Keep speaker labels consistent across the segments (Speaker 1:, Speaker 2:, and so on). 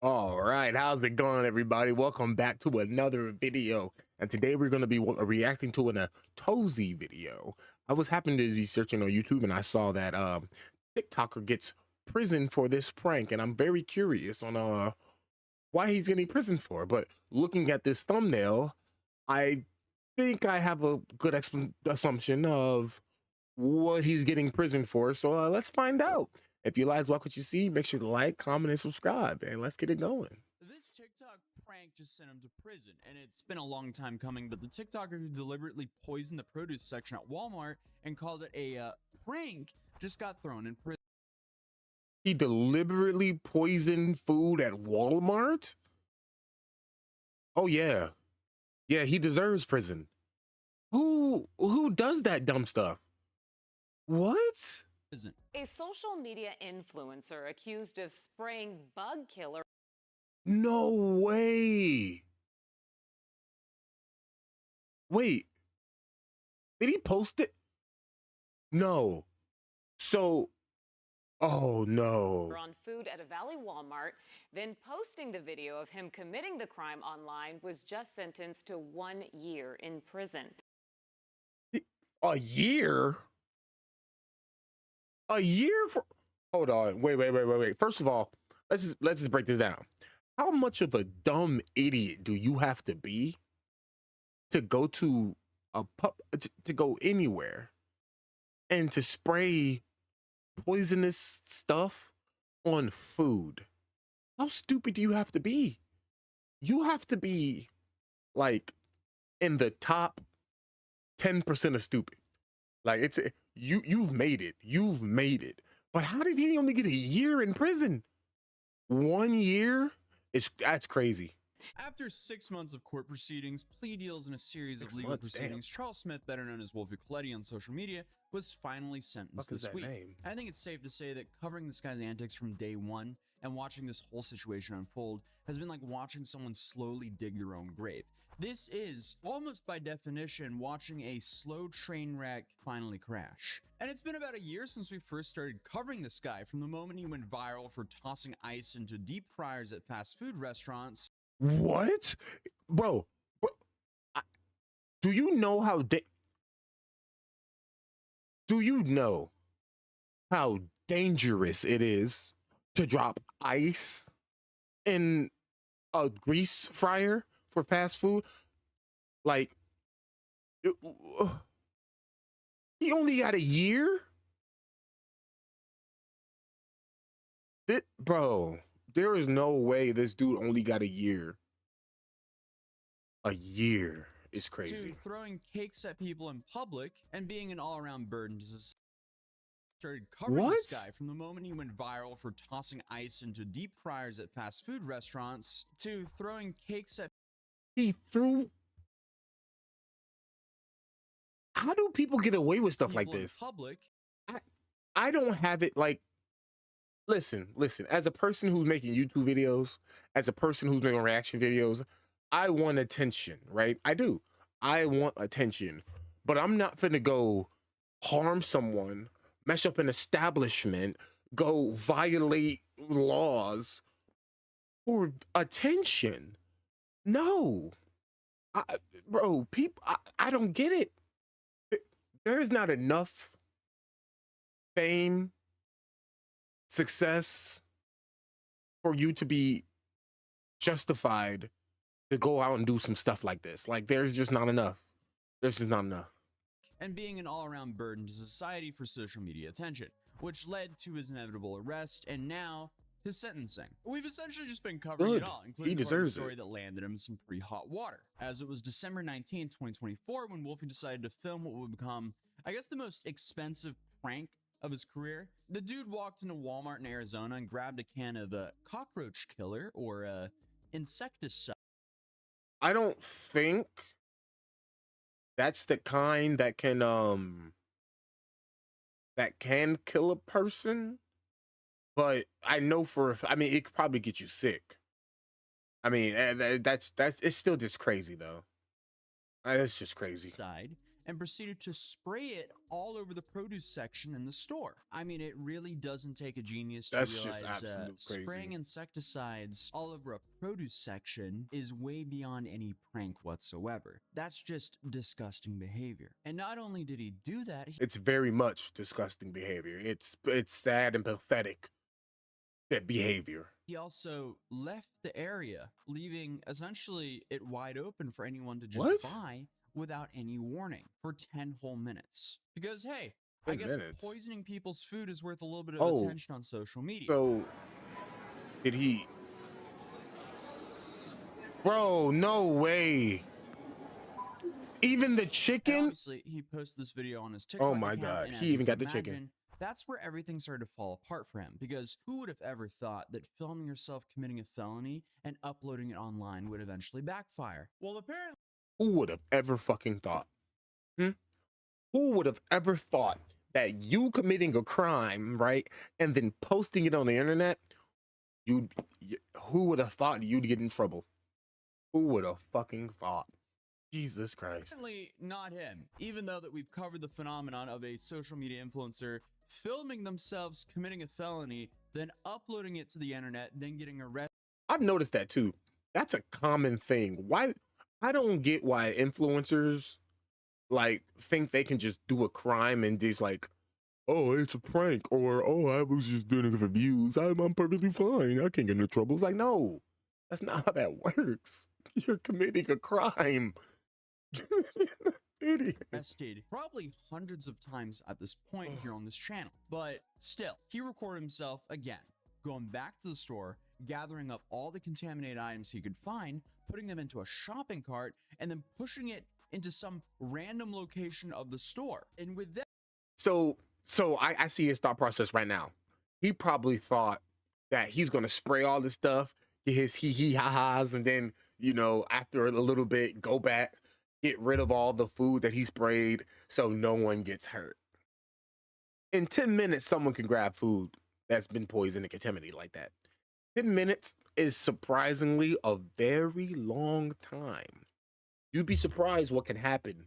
Speaker 1: All right, how's it going, everybody? Welcome back to another video. And today we're going to be reacting to a Tozy video. I was happening to be searching on YouTube and I saw that TikToker gets prison for this prank, and I'm very curious on why he's getting prison for. But looking at this thumbnail, I think I have a good assumption of what he's getting prison for. So let's find out. If you like what you see, make sure to like, comment, and subscribe, and let's get it going.
Speaker 2: This TikTok prank just sent him to prison, and it's been a long time coming, but the TikToker who deliberately poisoned the produce section at Walmart and called it a prank just got thrown in prison.
Speaker 1: He deliberately poisoned food at Walmart? Oh yeah. Yeah, he deserves prison. Who does that dumb stuff? What?
Speaker 3: A social media influencer accused of spraying bug killer.
Speaker 1: No way. Wait. Did he post it? No. So, oh no.
Speaker 3: On food at a Valley Walmart, then posting the video of him committing the crime online, was just sentenced to 1 year in prison.
Speaker 1: A year? A year for, hold on, wait. First of all, let's just break this down. How much of a dumb idiot do you have to be to go to a to go anywhere and to spray poisonous stuff on food? How stupid do you have to be? You have to be like in the top 10% of stupid. Like it's you've made it. You've made it. But how did he only get a year in prison? 1 year? That's crazy.
Speaker 2: After 6 months of court proceedings, plea deals, and a series of legal proceedings,
Speaker 1: damn.
Speaker 2: Charles Smith, better known as Wolfie Coletti on social media, was finally sentenced this week. I think it's safe to say that covering this guy's antics from day one and watching this whole situation unfold has been like watching someone slowly dig their own grave. This is, almost by definition, watching a slow train wreck finally crash. And it's been about a year since we first started covering this guy, from the moment he went viral for tossing ice into deep fryers at fast food restaurants.
Speaker 1: What? Bro, do you know how dangerous it is to drop ice in a grease fryer for fast food? Like, he only got a year? Bro, there is no way this dude only got a year. A year is crazy.
Speaker 2: To throwing cakes at people in public and being an all-around burden to society. Started covering this guy from the moment he went viral for tossing ice into deep fryers at fast food restaurants to throwing cakes at...
Speaker 1: He threw... How do people get away with stuff like this?
Speaker 2: Public.
Speaker 1: I don't have it like... Listen, as a person who's making YouTube videos, as a person who's making reaction videos, I want attention, right? I do. I want attention, but I'm not finna go harm someone, mess up an establishment, go violate laws for attention. No. Bro, people, I don't get it. There is not enough fame, success for you to be justified to go out and do some stuff like this. Like, there's just not enough. There's just not enough.
Speaker 2: And being an all-around burden to society for social media attention, which led to his inevitable arrest and now his sentencing. We've essentially just been covering it all, including the story that landed him some pretty hot water, as it was December 19, 2024, when Wolfie decided to film what would become, I guess, the most expensive prank of his career. The dude walked into Walmart in Arizona and grabbed a can of cockroach killer, or insecticide.
Speaker 1: I don't think that's the kind that can kill a person, but I know I mean, it could probably get you sick. I mean, that's it's still just crazy though. It's just crazy.
Speaker 2: and proceeded to spray it all over the produce section in the store. I mean, it really doesn't take a genius to
Speaker 1: That's just
Speaker 2: realize
Speaker 1: absolute
Speaker 2: spraying
Speaker 1: crazy.
Speaker 2: insecticides all over a produce section is way beyond any prank whatsoever. That's just disgusting behavior. And not only did he do that,
Speaker 1: It's very much disgusting behavior. It's sad and pathetic, that behavior.
Speaker 2: he also left the area, leaving essentially it wide open for anyone to just
Speaker 1: What?
Speaker 2: buy without any warning for 10 whole minutes. Because, hey, I
Speaker 1: 10
Speaker 2: guess
Speaker 1: minutes?
Speaker 2: poisoning people's food is worth a little bit of
Speaker 1: Oh,
Speaker 2: attention on social media.
Speaker 1: So, did he? Bro, no way. Even the
Speaker 2: And
Speaker 1: chicken?
Speaker 2: obviously, he posted this video on his TikTok
Speaker 1: Oh my
Speaker 2: account,
Speaker 1: God,
Speaker 2: and
Speaker 1: he
Speaker 2: as you
Speaker 1: even
Speaker 2: can
Speaker 1: got the chicken.
Speaker 2: imagine, that's where everything started to fall apart for him. Because who would have ever thought that filming yourself committing a felony and uploading it online would eventually backfire? Well, apparently,
Speaker 1: Who would have ever fucking thought? Hmm? Who would have ever thought that you committing a crime, right, and then posting it on the internet, who would have thought you'd get in trouble? Who would have fucking thought? Jesus Christ.
Speaker 2: certainly not him, even though that we've covered the phenomenon of a social media influencer filming themselves committing a felony, then uploading it to the internet, then getting arrested.
Speaker 1: I've noticed that too. That's a common thing. Why? I don't get why influencers like think they can just do a crime and just like, oh, it's a prank, or oh, I was just doing it for views. I'm perfectly fine. I can't get into trouble. It's like, no, that's not how that works. You're committing a crime. Idiot.
Speaker 2: Arrested probably hundreds of times at this point here on this channel. But still, he recorded himself again, going back to the store, gathering up all the contaminated items he could find, putting them into a shopping cart, and then pushing it into some random location of the store. And with that,
Speaker 1: So I see his thought process right now. He probably thought that he's gonna spray all this stuff, get his hee ha-has, and then, you know, after a little bit, go back, get rid of all the food that he sprayed so no one gets hurt. In 10 minutes, someone can grab food that's been poisoned and contaminated like that. 10 minutes is surprisingly a very long time. You'd be surprised what can happen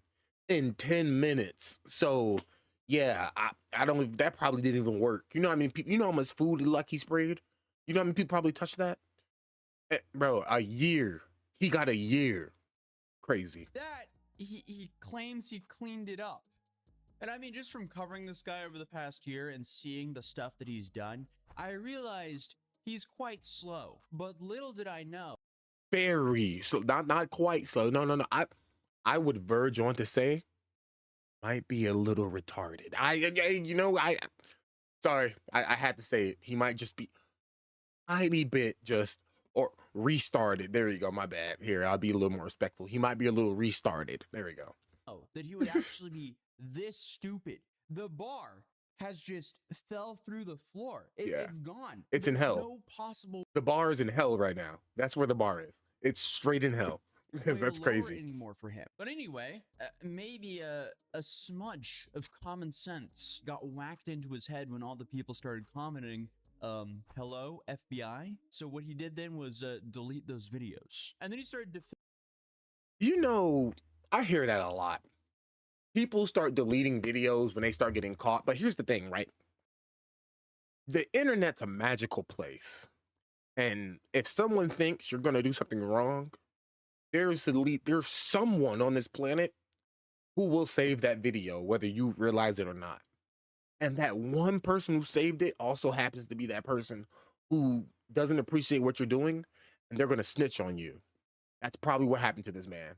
Speaker 1: in 10 minutes. So yeah, I don't, that probably didn't even work. You know how many people, you know how much food Lucky sprayed? You know how many people probably touched that? Bro, a year. He got a year. Crazy.
Speaker 2: that he claims he cleaned it up. And I mean, just from covering this guy over the past year and seeing the stuff that he's done, I realized he's quite slow. But little did I know.
Speaker 1: Very slow, not quite slow. No. I would verge on to say might be a little retarded. Sorry, I had to say it. He might just be tiny bit just or restarted. There you go. My bad. Here, I'll be a little more respectful. He might be a little restarted. There we go.
Speaker 2: That he would actually be this stupid. The bar has just fell through the floor.
Speaker 1: Yeah.
Speaker 2: It's gone.
Speaker 1: It's in hell.
Speaker 2: No possible
Speaker 1: The bar is in hell right now. That's where the bar is. It's straight in hell.
Speaker 2: way
Speaker 1: That's
Speaker 2: to lower it
Speaker 1: crazy.
Speaker 2: anymore for him. But anyway, maybe a smudge of common sense got whacked into his head when all the people started commenting, hello, FBI? So what he did then was delete those videos. And then he started
Speaker 1: You know, I hear that a lot. People start deleting videos when they start getting caught. But here's the thing, right? The internet's a magical place. And if someone thinks you're going to do something wrong, there's someone on this planet who will save that video, whether you realize it or not. And that one person who saved it also happens to be that person who doesn't appreciate what you're doing, and they're going to snitch on you. That's probably what happened to this man.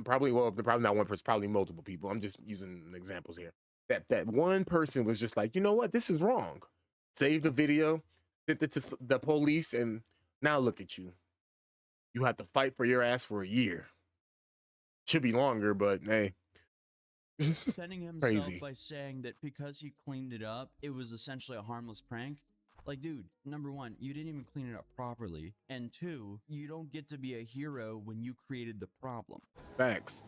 Speaker 1: Probably not one person, probably multiple people. I'm just using examples here. That one person was just like, you know what, this is wrong. Save the video, sent it to the police, and now look at you. You have to fight for your ass for a year. Should be longer, but hey.
Speaker 2: defending himself
Speaker 1: Crazy.
Speaker 2: by saying that because he cleaned it up, it was essentially a harmless prank. Like, dude, number one, you didn't even clean it up properly. And two, you don't get to be a hero when you created the problem.
Speaker 1: Facts.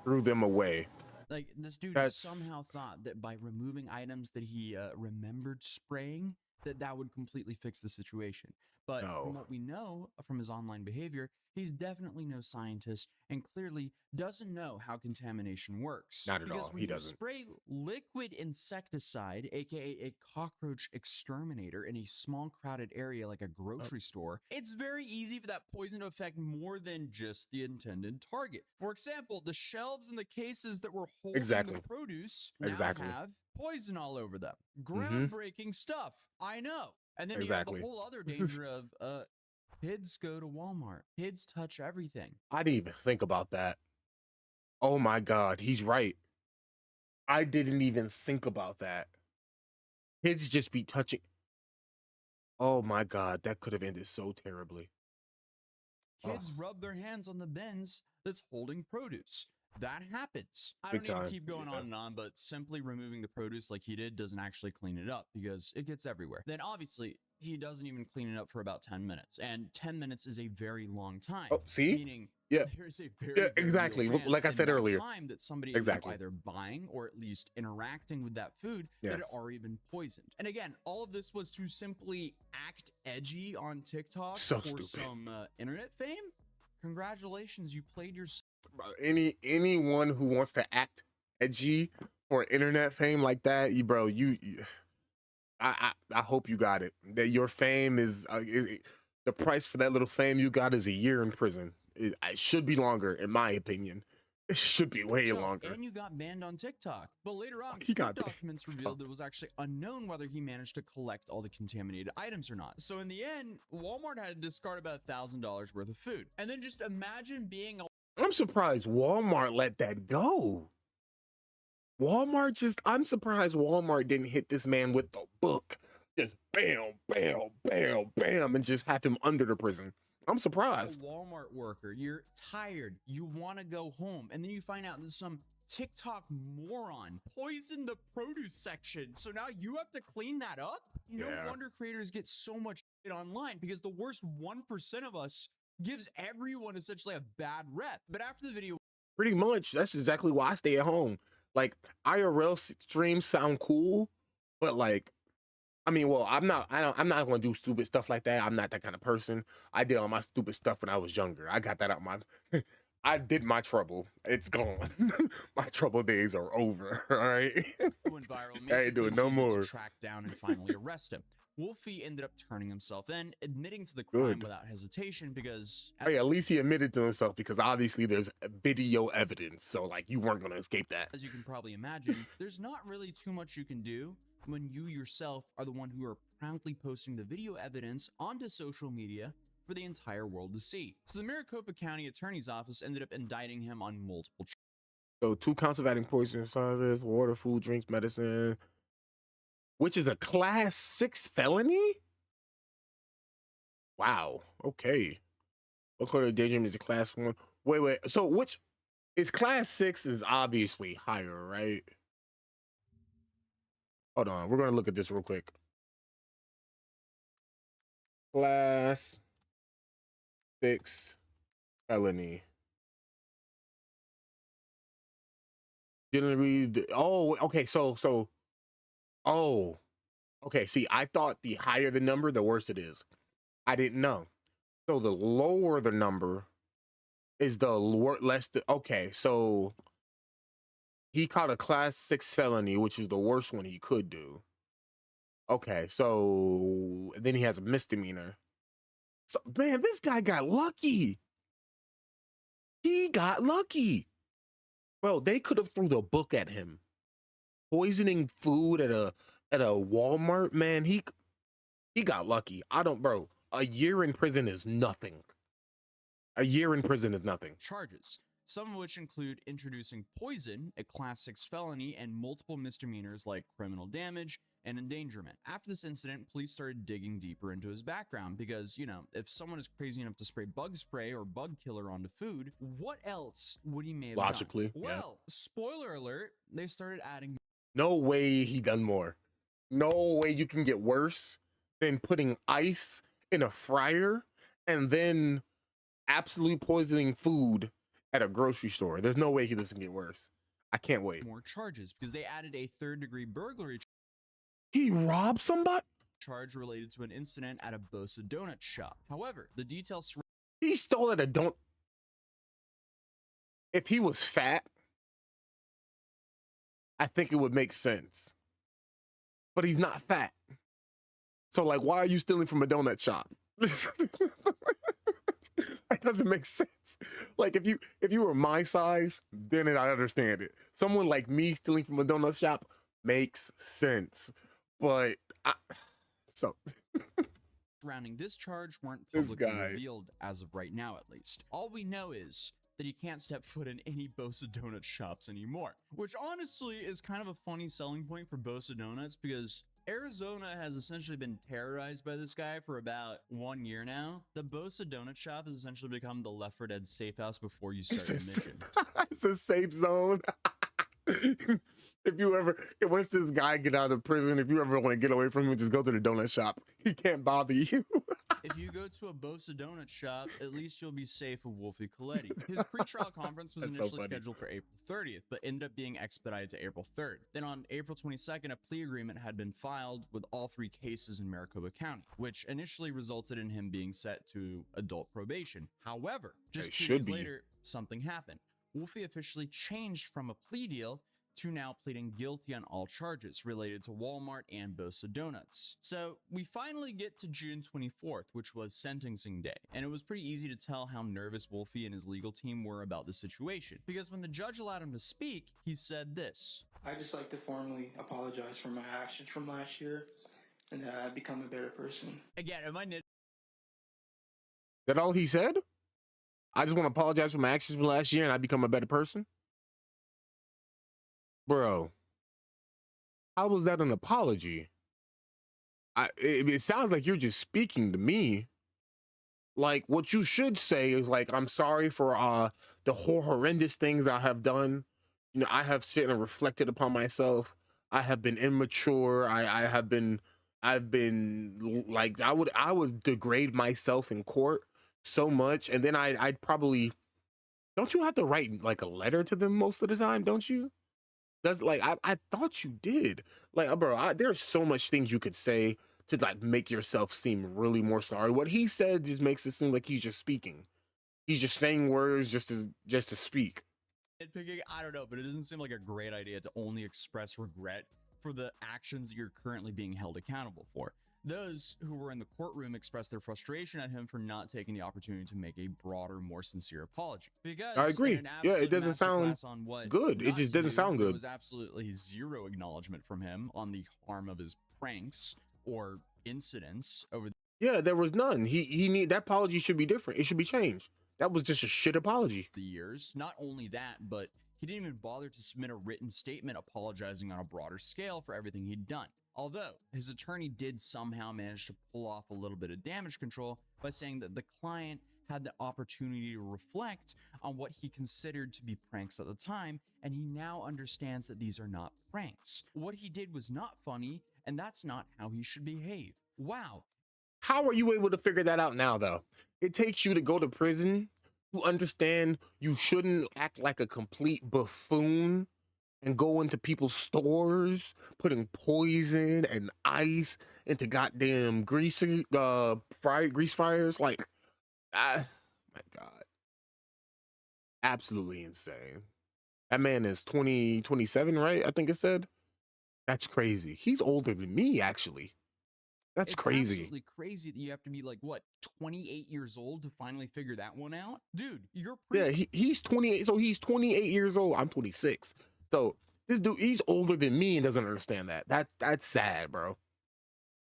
Speaker 1: Threw them away.
Speaker 2: Like, this dude
Speaker 1: That's
Speaker 2: somehow thought that by removing items that he remembered spraying, that would completely fix the situation. But from
Speaker 1: No,
Speaker 2: what we know from his online behavior, he's definitely no scientist and clearly doesn't know how contamination works.
Speaker 1: not at
Speaker 2: Because
Speaker 1: all.
Speaker 2: when
Speaker 1: He
Speaker 2: you
Speaker 1: doesn't.
Speaker 2: spray liquid insecticide, aka a cockroach exterminator, in a small crowded area like a grocery store, it's very easy for that poison to affect more than just the intended target. For example, the shelves and the cases that were holding
Speaker 1: Exactly.
Speaker 2: the produce now
Speaker 1: Exactly.
Speaker 2: have poison all over them.
Speaker 1: Mm-hmm.
Speaker 2: Groundbreaking stuff, I know. And then you have the
Speaker 1: Exactly.
Speaker 2: whole other danger of kids go to Walmart. Kids touch everything.
Speaker 1: I didn't even think about that. Oh my God, he's right. I didn't even think about that. Kids just be touching. Oh my God, that could have ended so terribly. Oh,
Speaker 2: Kids rub their hands on the bins that's holding produce. That happens. I
Speaker 1: big
Speaker 2: don't need to
Speaker 1: time.
Speaker 2: keep going
Speaker 1: Yeah.
Speaker 2: on and on, but simply removing the produce like he did doesn't actually clean it up because it gets everywhere. Then obviously, he doesn't even clean it up for about 10 minutes. And 10 minutes is a very long time.
Speaker 1: Oh, see?
Speaker 2: Meaning
Speaker 1: Yeah.
Speaker 2: there's a very,
Speaker 1: Yeah,
Speaker 2: very
Speaker 1: exactly.
Speaker 2: real chance
Speaker 1: Like I
Speaker 2: in
Speaker 1: said
Speaker 2: that
Speaker 1: earlier.
Speaker 2: time that somebody
Speaker 1: Exactly.
Speaker 2: is either buying or at least interacting with that food that had
Speaker 1: Yes.
Speaker 2: already been poisoned. And again, all of this was to simply act edgy on TikTok
Speaker 1: So
Speaker 2: for
Speaker 1: stupid.
Speaker 2: some internet fame. Congratulations, you played your.
Speaker 1: Anyone who wants to act edgy for internet fame like that, I hope you got it. That your fame is the price for that little fame you got is a year in prison. It should be longer, in my opinion. It should be way longer.
Speaker 2: And you got banned on TikTok. But later on,
Speaker 1: He got banned.
Speaker 2: documents revealed that it was actually unknown whether he managed to collect all the contaminated items or not. So in the end, Walmart had to discard about $1,000 worth of food. And then just imagine being a.
Speaker 1: I'm surprised Walmart let that go. I'm surprised Walmart didn't hit this man with the book. Just bam, bam, bam, bam, and just have him under the prison. I'm surprised.
Speaker 2: A Walmart worker, you're tired, you want to go home, and then you find out that some TikTok moron poisoned the produce section. So now you have to clean that up? No wonder creators get so much shit online because the worst 1% of us gives everyone essentially a bad rep. But after the video,
Speaker 1: pretty much, that's exactly why I stay at home. Like, IRL streams sound cool, but like, I mean, well, I'm not going to do stupid stuff like that. I'm not that kind of person. I did all my stupid stuff when I was younger. I got that out my, I did my trouble. It's gone. My trouble days are over. All right.
Speaker 2: went viral.
Speaker 1: I ain't doing no more.
Speaker 2: To track down and finally arrest him. Wolfie ended up turning himself in, admitting to the crime without hesitation because.
Speaker 1: Hey, at least he admitted to himself because obviously there's video evidence. So like you weren't going to escape that.
Speaker 2: As you can probably imagine, there's not really too much you can do when you yourself are the one who are proudly posting the video evidence onto social media for the entire world to see. So the Maricopa County Attorney's Office ended up indicting him on multiple charges.
Speaker 1: So 2 counts of adding poison service, water, food, drinks, medicine, which is a class 6 felony? Wow. Okay. According to Daydream is a class 1. Wait. So which is class 6 is obviously higher, right? Hold on. We're going to look at this real quick. Class 6 felony. Didn't read. Oh, okay. Okay. See, I thought the higher the number, the worse it is. I didn't know. So the lower the number is the less. Okay, so he caught a class 6 felony, which is the worst one he could do. Okay, so then he has a misdemeanor. So man, this guy got lucky. He got lucky. Bro, they could have threw the book at him. Poisoning food at a Walmart, man. He got lucky. Bro. A year in prison is nothing. A year in prison is nothing.
Speaker 2: Charges, some of which include introducing poison, a class 6 felony, and multiple misdemeanors like criminal damage and endangerment. After this incident, police started digging deeper into his background because, if someone is crazy enough to spray bug spray or bug killer onto food, what else would he may have
Speaker 1: logically
Speaker 2: done? Well, spoiler alert, they started adding.
Speaker 1: No way he done more. No way you can get worse than putting ice in a fryer and then absolutely poisoning food at a grocery store. There's no way he doesn't get worse. I can't wait.
Speaker 2: More charges because they added a 3rd-degree burglary.
Speaker 1: He robbed somebody?
Speaker 2: charge related to an incident at a Bosa donut shop. However, the details
Speaker 1: he stole at a donut. If he was fat, I think it would make sense. But he's not fat. So, like, why are you stealing from a donut shop? That doesn't make sense. Like, if you were my size, then I understand it. Someone like me stealing from a donut shop makes sense. But
Speaker 2: surrounding this charge weren't publicly revealed as of right now, at least. All we know is that he can't step foot in any Bosa donut shops anymore, which honestly is kind of a funny selling point for Bosa Donuts, because Arizona has essentially been terrorized by this guy for about 1 year now. The Bosa donut shop has essentially become the Left 4 Dead safe house before you start the mission.
Speaker 1: It's a safe zone. Once this guy get out of prison, if you ever want to get away from him, just go to the donut shop. He can't bother you.
Speaker 2: If you go to a Bosa donut shop, at least you'll be safe of Wolfie Coletti. His pretrial conference was initially scheduled for April 30th, but ended up being expedited to April 3rd. Then on April 22nd, a plea agreement had been filed with all 3 cases in Maricopa County, which initially resulted in him being set to adult probation. However, just 2 days later, something happened. Wolfie officially changed from a plea deal to now pleading guilty on all charges related to Walmart and Bosa Donuts. So we finally get to June 24th, which was sentencing day, and it was pretty easy to tell how nervous Wolfie and his legal team were about the situation, because when the judge allowed him to speak, he said this.
Speaker 4: I'd just like to formally apologize for my actions from last year, and that I've become a better person.
Speaker 2: Again, am I
Speaker 1: that all he said? I just want to apologize for my actions from last year and I become a better person? Bro, how was that an apology? It sounds like you're just speaking to me. Like, what you should say is like, I'm sorry for the horrendous things I have done. You know, I have sit and reflected upon myself. I have been immature. I've been like, I would degrade myself in court so much, and then I'd probably, don't you have to write like a letter to them most of the time, don't you? That's like, I thought you did. Like, bro, there's so much things you could say to like make yourself seem really more sorry. What he said just makes it seem like he's just speaking. He's just saying words just to speak.
Speaker 2: Nitpicking, I don't know, but it doesn't seem like a great idea to only express regret for the actions that you're currently being held accountable for. Those who were in the courtroom expressed their frustration at him for not taking the opportunity to make a broader, more sincere apology. Because
Speaker 1: I agree. Yeah, it doesn't sound good. It just doesn't sound good.
Speaker 2: There was absolutely zero acknowledgement from him on the harm of his pranks or incidents over.
Speaker 1: Yeah, there was none. He need that apology should be different. It should be changed. That was just a shit apology.
Speaker 2: The years. Not only that, but he didn't even bother to submit a written statement apologizing on a broader scale for everything he'd done. Although his attorney did somehow manage to pull off a little bit of damage control by saying that the client had the opportunity to reflect on what he considered to be pranks at the time, and he now understands that these are not pranks. What he did was not funny, and that's not how he should behave. Wow.
Speaker 1: How are you able to figure that out now, though? It takes you to go to prison to understand you shouldn't act like a complete buffoon and go into people's stores, putting poison and ice into goddamn grease fryers. Like, my God. Absolutely insane. That man is 27, right? I think it said. That's crazy. He's older than me, actually. That's crazy.
Speaker 2: Absolutely crazy that you have to be like, what, 28 years old to finally figure that one out? Dude, you're
Speaker 1: pretty... Yeah, he's 28. So he's 28 years old. I'm 26. So this dude, he's older than me and doesn't understand that. That's sad, bro.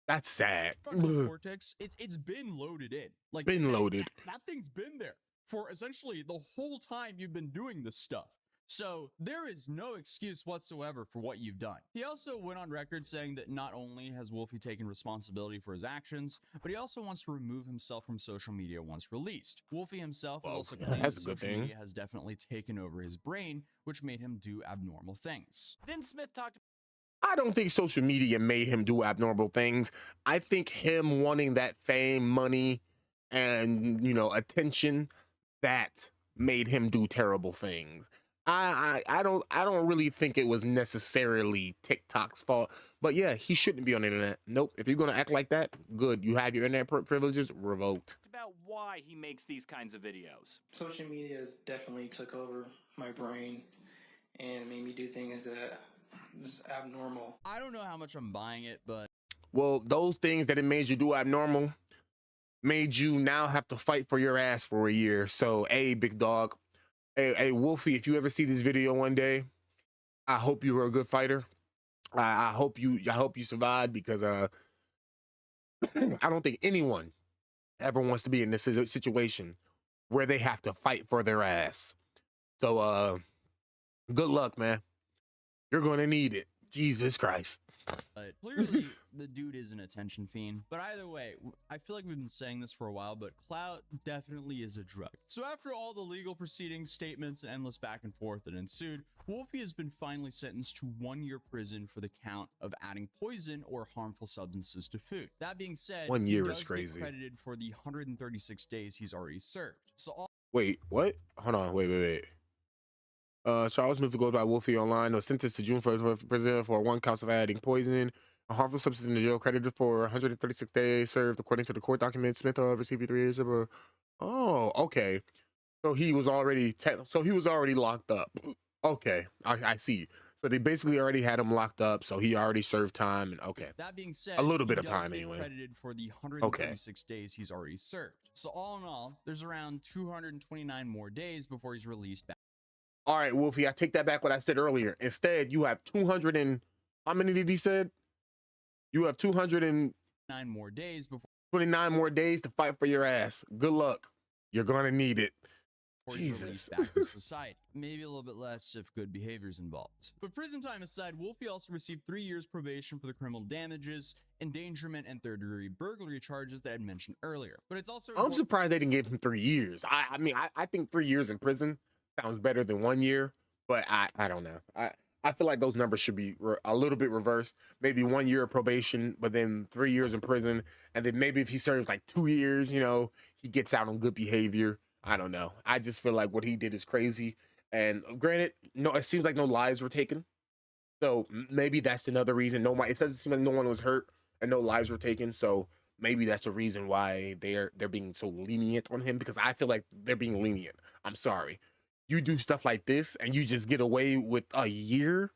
Speaker 1: That's sad.
Speaker 2: Cortex, it's been loaded in. Like,
Speaker 1: been loaded.
Speaker 2: That thing's been there for essentially the whole time you've been doing this stuff. So there is no excuse whatsoever for what you've done. He also went on record saying that not only has Wolfie taken responsibility for his actions, but he also wants to remove himself from social media once released. Wolfie himself has also claimed that social media has definitely taken over his brain, which made him do abnormal things.
Speaker 5: Then Smith talked.
Speaker 1: I don't think social media made him do abnormal things. I think him wanting that fame, money, and, you know, attention, that made him do terrible things. I don't really think it was necessarily TikTok's fault, but yeah, he shouldn't be on the internet. Nope. If you're gonna act like that, good. You have your internet privileges revoked.
Speaker 5: About why he makes these kinds of videos.
Speaker 4: Social media has definitely took over my brain and made me do things that is abnormal.
Speaker 2: I don't know how much I'm buying it, but
Speaker 1: Well, those things that it made you do abnormal made you now have to fight for your ass for a year. So, hey, big dog, hey, Wolfie, if you ever see this video one day, I hope you were a good fighter. I hope you survived because I don't think anyone ever wants to be in this situation where they have to fight for their ass. So good luck, man. You're gonna need it. Jesus Christ.
Speaker 2: But clearly the dude is an attention fiend. But either way, I feel like we've been saying this for a while, but clout definitely is a drug. So after all the legal proceedings, statements, and endless back and forth that ensued, Wolfie has been finally sentenced to 1 year prison for the count of adding poison or harmful substances to food. That being said,
Speaker 1: 1 year
Speaker 2: he
Speaker 1: is
Speaker 2: does
Speaker 1: crazy.
Speaker 2: get credited for the 136 days he's already served. So all
Speaker 1: Wait, what? Hold on, wait. Charles moved to go by Wolfie Online was sentenced to June 1st for prison for 1 count of adding poison, a harmful substance in the jail, credited for 136 days served according to the court documents. Smith received 3 years of oh, okay. So he was already locked up. Okay, I see. So they basically already had him locked up, so he already served time. And okay,
Speaker 2: that being said,
Speaker 1: a little bit
Speaker 2: he
Speaker 1: of
Speaker 2: does
Speaker 1: time
Speaker 2: get
Speaker 1: anyway.
Speaker 2: credited for the 136 days he's already served. So all in all, there's around 229 more days before he's released back.
Speaker 1: All right, Wolfie, I take that back what I said earlier. Instead, you have 200 and how many did he said? You have 209
Speaker 2: more days before
Speaker 1: 29 more days to fight for your ass. Good luck. You're gonna need it. Jesus.
Speaker 2: Back to society. Maybe a little bit less if good behavior's involved. But prison time aside, Wolfie also received 3 years probation for the criminal damages, endangerment, and third-degree burglary charges that I had mentioned earlier. But it's also
Speaker 1: I'm surprised they didn't give him 3 years. I mean, I think 3 years in prison sounds better than 1 year, but I don't know. I feel like those numbers should be a little bit reversed. Maybe 1 year of probation, but then 3 years in prison, and then maybe if he serves like 2 years, you know, he gets out on good behavior. I don't know. I just feel like what he did is crazy. And granted, no, it seems like no lives were taken. So maybe that's another reason. It doesn't seem like no one was hurt and no lives were taken. So maybe that's the reason why they're being so lenient on him, because I feel like they're being lenient. I'm sorry. You do stuff like this and you just get away with a year.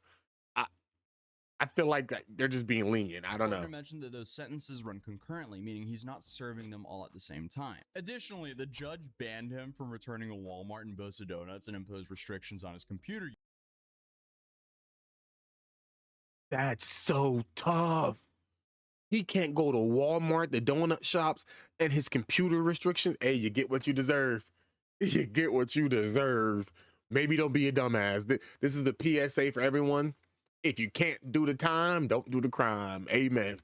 Speaker 1: I feel like they're just being lenient. I don't know.
Speaker 2: I mentioned that those sentences run concurrently, meaning he's not serving them all at the same time. Additionally, the judge banned him from returning a Walmart and Bosa Donuts and imposed restrictions on his computer.
Speaker 1: That's so tough. He can't go to Walmart, the donut shops, and his computer restrictions. Hey, you get what you deserve. You get what you deserve. Maybe don't be a dumbass. This is the PSA for everyone. If you can't do the time, don't do the crime. Amen.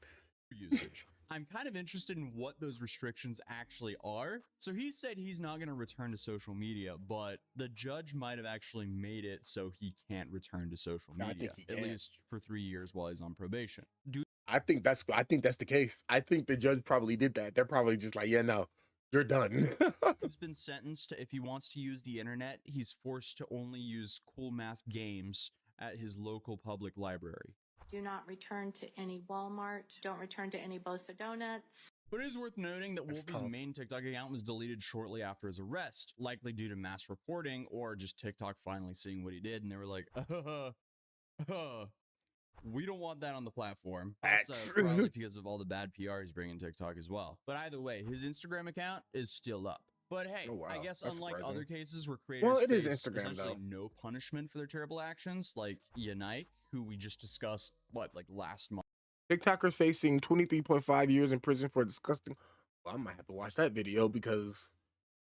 Speaker 2: Usage. I'm kind of interested in what those restrictions actually are. So he said he's not going to return to social media, but the judge might have actually made it so he can't return to social media, at least for 3 years while he's on probation.
Speaker 1: I think that's the case. I think the judge probably did that. They're probably just like, yeah, no, you're done.
Speaker 2: He's been sentenced to, if he wants to use the internet, he's forced to only use Cool Math games at his local public library.
Speaker 6: Do not return to any Walmart. Don't return to any Bosa Donuts.
Speaker 2: But it is worth noting that Wolfie's main TikTok account was deleted shortly after his arrest, likely due to mass reporting or just TikTok finally seeing what he did, and they were like, we don't want that on the platform. Also, probably because of all the bad PR he's bringing TikTok as well. But either way, his Instagram account is still up. But hey, I guess that's unlike surprising. Other cases where creators face essentially no punishment for their terrible actions, like Yanike, who we just discussed, last month.
Speaker 1: TikTokers facing 23.5 years in prison for disgusting. Well, I might have to watch that video because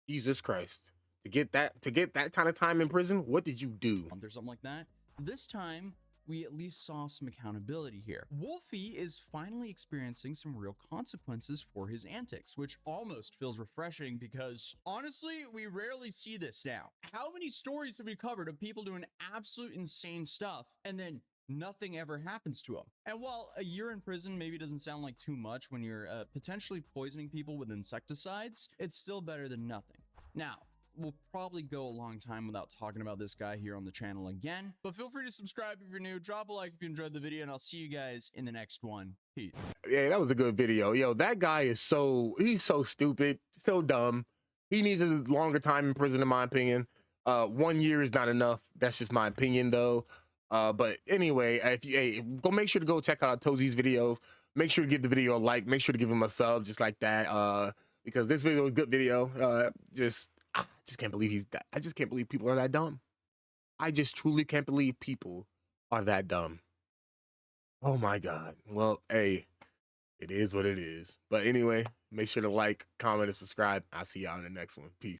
Speaker 1: Jesus Christ. To get that kind of time in prison, what did you do?
Speaker 2: Or something like that. This time, we at least saw some accountability here. Wolfie is finally experiencing some real consequences for his antics, which almost feels refreshing because, honestly, we rarely see this now. How many stories have we covered of people doing absolute insane stuff and then nothing ever happens to them? And while a year in prison maybe doesn't sound like too much when you're potentially poisoning people with insecticides, it's still better than nothing. Now, we'll probably go a long time without talking about this guy here on the channel again. But feel free to subscribe if you're new, drop a like if you enjoyed the video, and I'll see you guys in the next one. Peace.
Speaker 1: Yeah, that was a good video. Yo, that guy is he's so stupid, so dumb. He needs a longer time in prison, in my opinion. 1 year is not enough. That's just my opinion, though. But anyway, if you go, make sure to go check out Tozy's videos. Make sure to give the video a like. Make sure to give him a sub, just like that. Because this video is a good video. I just can't believe I just can't believe people are that dumb. I just truly can't believe people are that dumb. Oh my God. Well, hey, it is what it is. But anyway, make sure to like, comment, and subscribe. I'll see y'all in the next one. Peace.